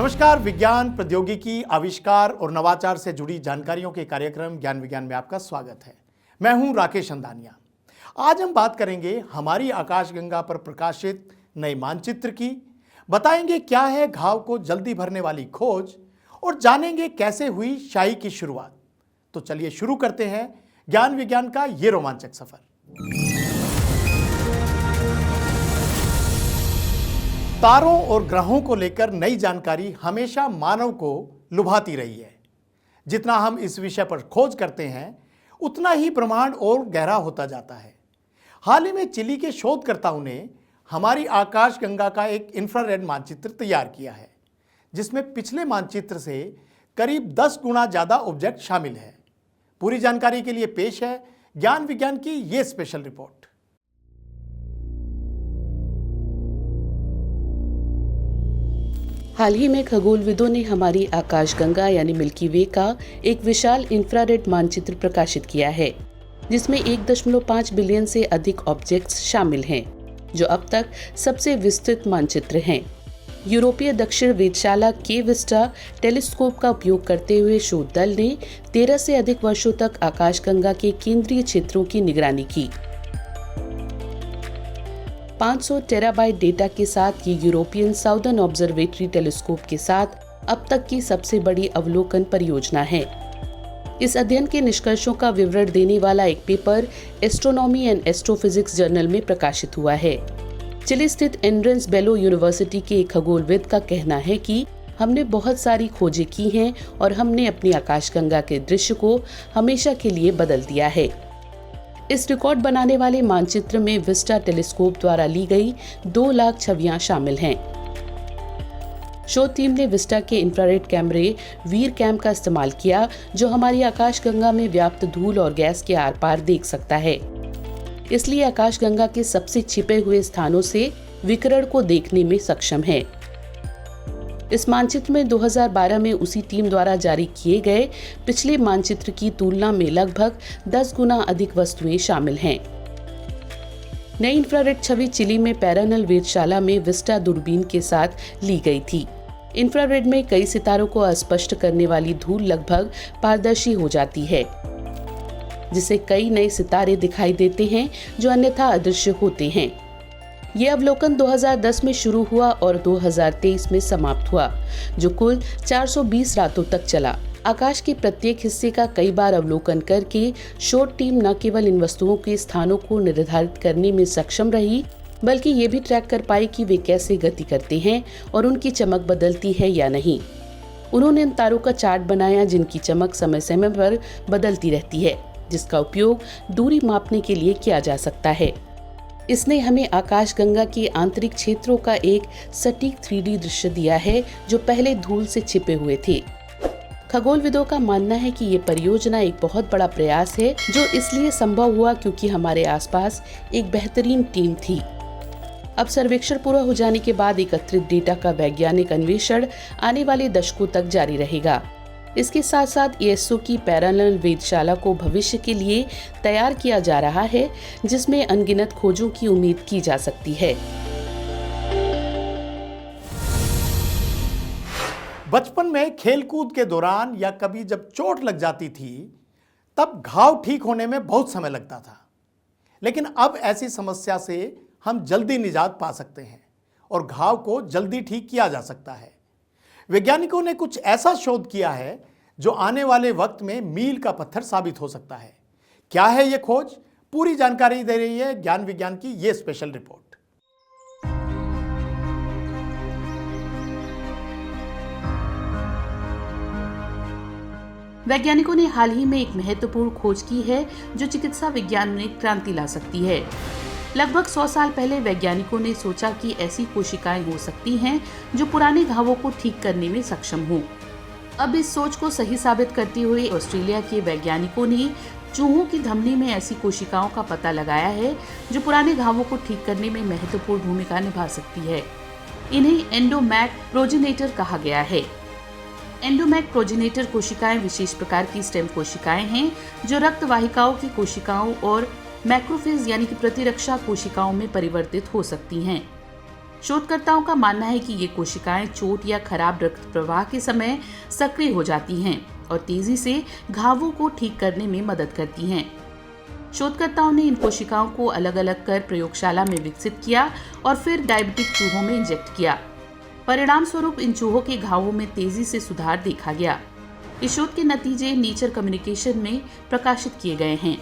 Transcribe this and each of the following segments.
नमस्कार। विज्ञान, प्रौद्योगिकी, आविष्कार और नवाचार से जुड़ी जानकारियों के कार्यक्रम ज्ञान विज्ञान में आपका स्वागत है। मैं हूं राकेश अंदानिया। आज हम बात करेंगे हमारी आकाशगंगा पर प्रकाशित नए मानचित्र की, बताएंगे क्या है घाव को जल्दी भरने वाली खोज और जानेंगे कैसे हुई शाही की शुरुआत। तो चलिए शुरू करते हैं ज्ञान विज्ञान का ये रोमांचक सफर। तारों और ग्रहों को लेकर नई जानकारी हमेशा मानव को लुभाती रही है। जितना हम इस विषय पर खोज करते हैं उतना ही ब्रह्मांड और गहरा होता जाता है। हाल ही में चिली के शोधकर्ताओं ने हमारी आकाशगंगा का एक इंफ्रारेड मानचित्र तैयार किया है, जिसमें पिछले मानचित्र से करीब 10 गुना ज़्यादा ऑब्जेक्ट शामिल है। पूरी जानकारी के लिए पेश है ज्ञान विज्ञान की ये स्पेशल रिपोर्ट। हाल ही में खगोलविदों ने हमारी आकाशगंगा यानी मिल्की वे का एक विशाल इंफ्रारेड मानचित्र प्रकाशित किया है, जिसमें 1.5 बिलियन से अधिक ऑब्जेक्ट्स शामिल हैं, जो अब तक सबसे विस्तृत मानचित्र हैं। यूरोपीय दक्षिण वेधशाला के विस्टा टेलीस्कोप का उपयोग करते हुए शोध दल ने 13 से अधिक वर्षों तक आकाशगंगा के केंद्रीय क्षेत्रों की निगरानी की। 500 टेराबाइट डेटा के साथ ये यूरोपियन साउदर्न ऑब्जर्वेटरी टेलीस्कोप के साथ अब तक की सबसे बड़ी अवलोकन परियोजना है। इस अध्ययन के निष्कर्षों का विवरण देने वाला एक paper astronomy and astrophysics journal में प्रकाशित हुआ है। चिली स्थित एंड्रेस बेलो यूनिवर्सिटी के एक खगोलविद का कहना है कि हमने बहुत सारी खोजें की हैं और हमने अपनी आकाशगंगा के दृश्य को हमेशा के लिए बदल दिया है। इस रिकॉर्ड बनाने वाले मानचित्र में विस्टा टेलीस्कोप द्वारा ली गई 2 लाख छवियां शामिल हैं। शोध टीम ने विस्टा के इंफ्रारेड कैमरे वीर कैम का इस्तेमाल किया, जो हमारी आकाशगंगा में व्याप्त धूल और गैस के आर पार देख सकता है। इसलिए आकाशगंगा के सबसे छिपे हुए स्थानों से विकिरण को देखने में सक्षम है। इस मानचित्र में 2012 में उसी टीम द्वारा जारी किए गए पिछले मानचित्र की तुलना में लगभग 10 गुना अधिक वस्तुएं शामिल हैं। नई इंफ्रारेड छवि चिली में पैरानल वेधशाला में विस्टा दूरबीन के साथ ली गई थी। इंफ्रारेड में कई सितारों को अस्पष्ट करने वाली धूल लगभग पारदर्शी हो जाती है, जिससे कई नए सितारे दिखाई देते हैं जो अन्यथा अदृश्य होते हैं। ये अवलोकन 2010 में शुरू हुआ और 2023 में समाप्त हुआ, जो कुल 420 रातों तक चला। आकाश के प्रत्येक हिस्से का कई बार अवलोकन करके शोध टीम न केवल इन वस्तुओं के स्थानों को निर्धारित करने में सक्षम रही, बल्कि ये भी ट्रैक कर पाई कि वे कैसे गति करते हैं और उनकी चमक बदलती है या नहीं। उन्होंने इन तारों का चार्ट बनाया जिनकी चमक समय समय पर बदलती रहती है, जिसका उपयोग दूरी मापने के लिए किया जा सकता है। इसने हमें आकाशगंगा के आंतरिक क्षेत्रों का एक सटीक 3D दृश्य दिया है, जो पहले धूल से छिपे हुए थे। खगोलविदों का मानना है कि ये परियोजना एक बहुत बड़ा प्रयास है, जो इसलिए संभव हुआ क्योंकि हमारे आसपास एक बेहतरीन टीम थी। अब सर्वेक्षण पूरा हो जाने के बाद एकत्रित डेटा का वैज्ञानिक अन्वेषण आने वाले दशकों तक जारी रहेगा। इसके साथ साथ ESO की पैरानल वेधशाला को भविष्य के लिए तैयार किया जा रहा है, जिसमें अनगिनत खोजों की उम्मीद की जा सकती है। बचपन में खेलकूद के दौरान या कभी जब चोट लग जाती थी, तब घाव ठीक होने में बहुत समय लगता था। लेकिन अब ऐसी समस्या से हम जल्दी निजात पा सकते हैं और घाव को जल्दी ठीक किया जा सकता है। वैज्ञानिकों ने कुछ ऐसा शोध किया है जो आने वाले वक्त में मील का पत्थर साबित हो सकता है। क्या है ये खोज? पूरी जानकारी दे रही है ज्ञान विज्ञान की ये स्पेशल रिपोर्ट। वैज्ञानिकों ने हाल ही में एक महत्वपूर्ण खोज की है जो चिकित्सा विज्ञान में क्रांति ला सकती है। लगभग 100 साल पहले वैज्ञानिकों ने सोचा कि ऐसी कोशिकाएं हो सकती हैं जो पुराने घावों को ठीक करने में सक्षम हों। अब इस सोच को सही साबित करते हुए ऑस्ट्रेलिया के वैज्ञानिकों ने चूहों की धमनी में ऐसी कोशिकाओं का पता लगाया है जो पुराने घावों को ठीक करने में महत्वपूर्ण भूमिका निभा सकती है। इन्हें एंडोमैक प्रोजेनेटर कहा गया है। एंडोमैक प्रोजेनेटर कोशिकाएं विशेष प्रकार की स्टेम कोशिकाएं हैं जो रक्त वाहिकाओं की कोशिकाओं और मैक्रोफेज यानी कि प्रतिरक्षा कोशिकाओं में परिवर्तित हो सकती हैं। शोधकर्ताओं का मानना है कि ये कोशिकाएं चोट या खराब रक्त प्रवाह के समय सक्रिय हो जाती हैं और तेजी से घावों को ठीक करने में मदद करती हैं। शोधकर्ताओं ने इन कोशिकाओं को अलग अलग कर प्रयोगशाला में विकसित किया और फिर डायबिटिक चूहों में इंजेक्ट किया। परिणाम स्वरूप इन चूहों के घावों में तेजी से सुधार देखा गया। इस शोध के नतीजे नेचर कम्युनिकेशन में प्रकाशित किए गए हैं।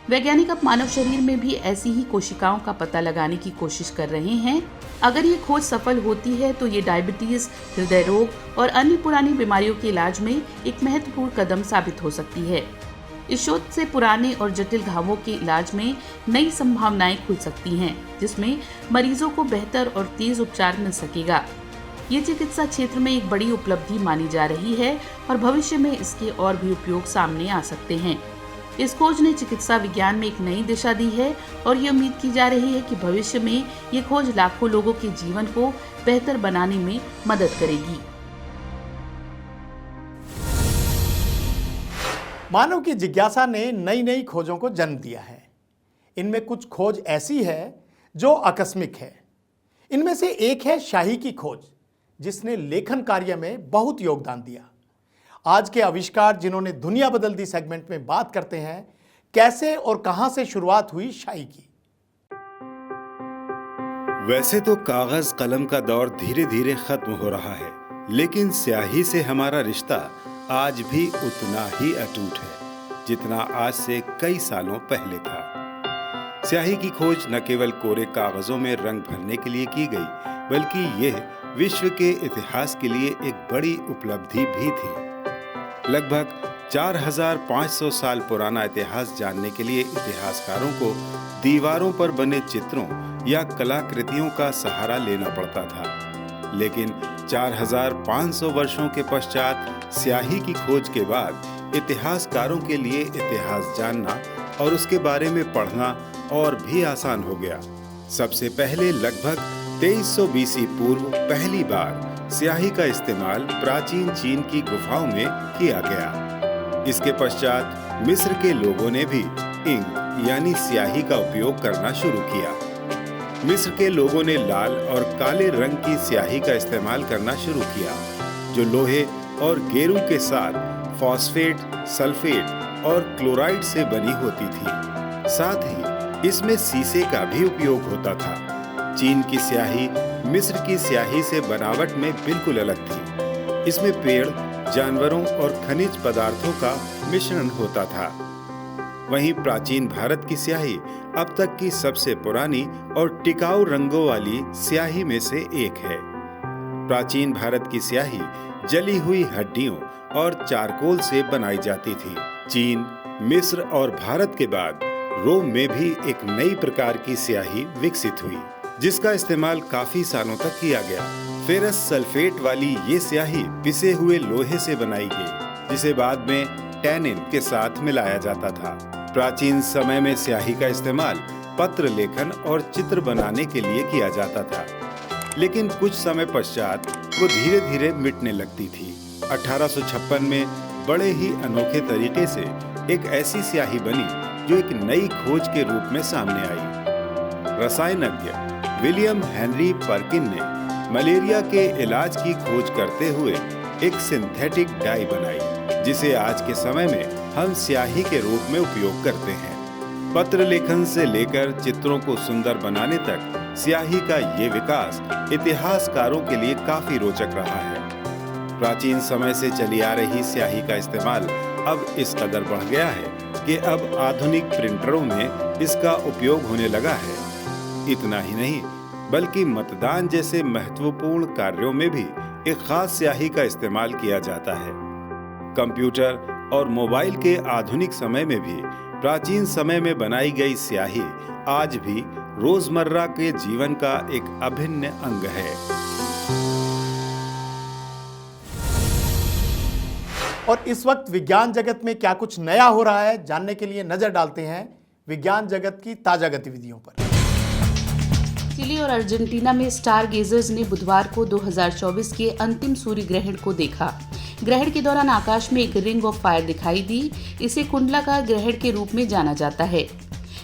वैज्ञानिक अब मानव शरीर में भी ऐसी ही कोशिकाओं का पता लगाने की कोशिश कर रहे हैं। अगर ये खोज सफल होती है तो ये डायबिटीज, हृदय रोग और अन्य पुरानी बीमारियों के इलाज में एक महत्वपूर्ण कदम साबित हो सकती है। इस शोध से पुराने और जटिल घावों के इलाज में नई संभावनाएं खुल सकती हैं, जिसमें मरीजों को बेहतर और तेज उपचार मिल सकेगा। ये चिकित्सा क्षेत्र में एक बड़ी उपलब्धि मानी जा रही है और भविष्य में इसके और भी उपयोग सामने आ सकते हैं। इस खोज ने चिकित्सा विज्ञान में एक नई दिशा दी है और ये उम्मीद की जा रही है कि भविष्य में ये खोज लाखों लोगों के जीवन को बेहतर बनाने में मदद करेगी। मानव की जिज्ञासा ने नई नई खोजों को जन्म दिया है। इनमें कुछ खोज ऐसी है जो आकस्मिक है। इनमें से एक है शाही की खोज, जिसने लेखन कार्य में बहुत योगदान दिया। आज के आविष्कार जिन्होंने दुनिया बदल दी सेगमेंट में बात करते हैं कैसे और कहां से शुरुआत हुई शाही की। वैसे तो कागज कलम का दौर धीरे धीरे खत्म हो रहा है, लेकिन स्याही से हमारा रिश्ता आज भी उतना ही अटूट है जितना आज से कई सालों पहले था। स्याही की खोज न केवल कोरे कागजों में रंग भरने के लिए की गई, बल्कि यह विश्व के इतिहास के लिए एक बड़ी उपलब्धि भी थी। लगभग 4500 साल पुराना इतिहास जानने के लिए इतिहासकारों को दीवारों पर बने चित्रों या कलाकृतियों का सहारा लेना पड़ता था, लेकिन 4500 वर्षों के पश्चात स्याही की खोज के बाद इतिहासकारों के लिए इतिहास जानना और उसके बारे में पढ़ना और भी आसान हो गया। सबसे पहले लगभग 2300 बीसी पूर्व पहली बार स्याही का इस्तेमाल प्राचीन चीन की गुफाओं में किया गया। इसके पश्चात मिस्र के लोगों ने भी इंक यानी स्याही का उपयोग करना शुरू किया। मिस्र के लोगों ने लाल और काले रंग की स्याही का इस्तेमाल करना शुरू किया, जो लोहे और गेरू के साथ फॉस्फेट, सल्फेट और क्लोराइड से बनी होती थी। साथ ही इसमें शीशे का भी उपयोग होता था। चीन की स्याही मिस्र की स्याही से बनावट में बिल्कुल अलग थी। इसमें पेड़, जानवरों और खनिज पदार्थों का मिश्रण होता था। वहीं प्राचीन भारत की स्याही अब तक की सबसे पुरानी और टिकाऊ रंगों वाली स्याही में से एक है। प्राचीन भारत की स्याही जली हुई हड्डियों और चारकोल से बनाई जाती थी। चीन, मिस्र और भारत के बाद रोम में भी एक नई प्रकार की स्याही विकसित हुई, जिसका इस्तेमाल काफी सालों तक किया गया। फेरस सल्फेट वाली ये स्याही पिसे हुए लोहे से बनाई गई, जिसे बाद में टैनिन के साथ मिलाया जाता था। प्राचीन समय में स्याही का इस्तेमाल पत्र लेखन और चित्र बनाने के लिए किया जाता था, लेकिन कुछ समय पश्चात वो धीरे धीरे मिटने लगती थी। 1856 में बड़े ही अनोखे तरीके से एक ऐसी स्याही बनी जो एक नई खोज के रूप में सामने आई। रसायनज्ञ विलियम हेनरी पर्किन ने मलेरिया के इलाज की खोज करते हुए एक सिंथेटिक डाई बनाई, जिसे आज के समय में हम स्याही के रूप में उपयोग करते हैं। पत्र लेखन से लेकर चित्रों को सुंदर बनाने तक स्याही का ये विकास इतिहासकारों के लिए काफी रोचक रहा है। प्राचीन समय से चली आ रही स्याही का इस्तेमाल अब इस कदर बढ़ गया है कि अब आधुनिक प्रिंटरों में इसका उपयोग होने लगा है। इतना ही नहीं, बल्कि मतदान जैसे महत्वपूर्ण कार्यों में भी एक खास स्याही का इस्तेमाल किया जाता है। कंप्यूटर और मोबाइल के आधुनिक समय में भी प्राचीन समय में बनाई गई स्याही आज भी रोजमर्रा के जीवन का एक अभिन्न अंग है। और इस वक्त विज्ञान जगत में क्या कुछ नया हो रहा है, जानने के लिए नजर डालते हैं विज्ञान जगत की ताजा गतिविधियों पर। चिली और अर्जेंटीना में स्टार गेजर्स ने बुधवार को 2024 के अंतिम सूर्य ग्रहण को देखा। ग्रहण के दौरान आकाश में एक रिंग ऑफ फायर दिखाई दी। इसे कुंडलाकार ग्रहण के रूप में जाना जाता है।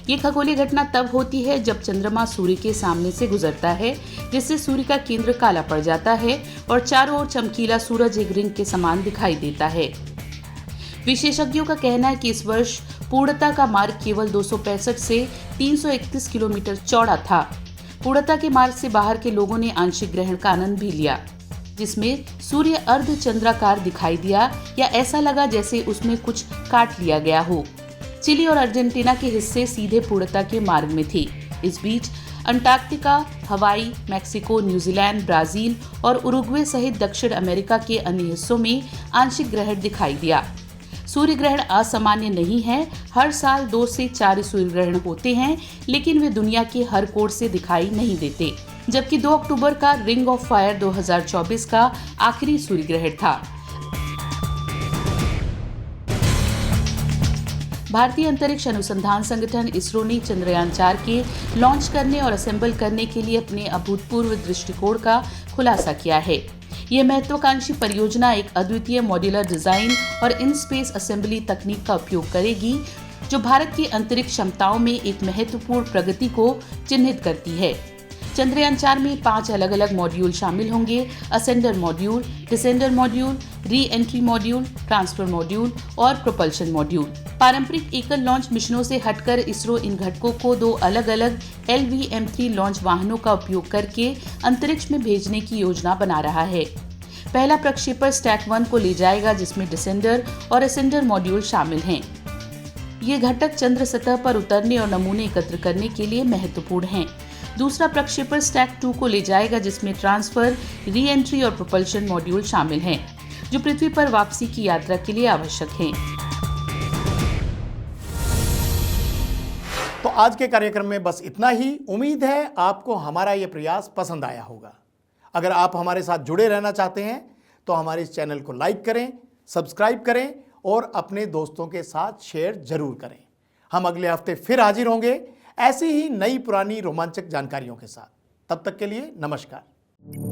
ये खगोलीय घटना तब होती है जब चंद्रमा सूर्य के सामने से गुजरता है, जिससे सूर्य का केंद्र काला पड़ जाता है और चारों ओर चमकीला सूरज एक रिंग के समान दिखाई देता है। विशेषज्ञों का कहना है कि इस वर्ष पूर्णता का मार्ग केवल 265 से 331 किलोमीटर चौड़ा था। पूर्णता के मार्ग से बाहर के लोगों ने आंशिक ग्रहण का आनंद भी लिया, जिसमें सूर्य अर्ध चंद्राकार दिखाई दिया या ऐसा लगा जैसे उसमें कुछ काट लिया गया हो। चिली और अर्जेंटीना के हिस्से सीधे पूर्णता के मार्ग में थे। इस बीच अंटार्कटिका, हवाई, मैक्सिको, न्यूजीलैंड, ब्राजील और उरुग्वे सहित दक्षिण अमेरिका के अन्य हिस्सों में आंशिक ग्रहण दिखाई दिया। सूर्य ग्रहण असामान्य नहीं है। हर साल 2 से 4 सूर्य ग्रहण होते हैं, लेकिन वे दुनिया के हर कोण से दिखाई नहीं देते। जबकि 2 अक्टूबर का रिंग ऑफ फायर 2024 का आखिरी सूर्य ग्रहण था। भारतीय अंतरिक्ष अनुसंधान संगठन इसरो ने चंद्रयान 4 के लॉन्च करने और असेंबल करने के लिए अपने अभूतपूर्व दृष्टिकोण का खुलासा किया है। यह महत्वाकांक्षी परियोजना एक अद्वितीय मॉड्यूलर डिजाइन और इन स्पेस असेंबली तकनीक का उपयोग करेगी, जो भारत की अंतरिक्ष क्षमताओं में एक महत्वपूर्ण प्रगति को चिन्हित करती है। चंद्रयान 4 में 5 अलग अलग मॉड्यूल शामिल होंगे: ascender module, descender module, re entry module, transfer module और प्रोपल्शन मॉड्यूल। पारंपरिक एकल लॉन्च मिशनों से हटकर इसरो इन घटकों को 2 अलग अलग LVM-3 लॉन्च वाहनों का उपयोग करके अंतरिक्ष में भेजने की योजना बना रहा है। पहला प्रक्षेपण स्टैक 1 को ले जाएगा, जिसमें डिसेंडर और असेंडर मॉड्यूल शामिल हैं। ये घटक चंद्र सतह पर उतरने और नमूने एकत्र करने के लिए महत्वपूर्ण हैं। दूसरा प्रक्षेपण स्टैक 2 को ले जाएगा, जिसमें ट्रांसफर, री एंट्री और प्रोपल्शन मॉड्यूल शामिल हैं, जो पृथ्वी पर वापसी की यात्रा के लिए आवश्यक हैं। तो आज के कार्यक्रम में बस इतना ही। उम्मीद है आपको हमारा ये प्रयास पसंद आया होगा। अगर आप हमारे साथ जुड़े रहना चाहते हैं तो हमारे इस चैनल को लाइक करें, सब्सक्राइब करें और अपने दोस्तों के साथ शेयर जरूर करें। हम अगले हफ्ते फिर हाजिर होंगे ऐसी ही नई पुरानी रोमांचक जानकारियों के साथ। तब तक के लिए नमस्कार।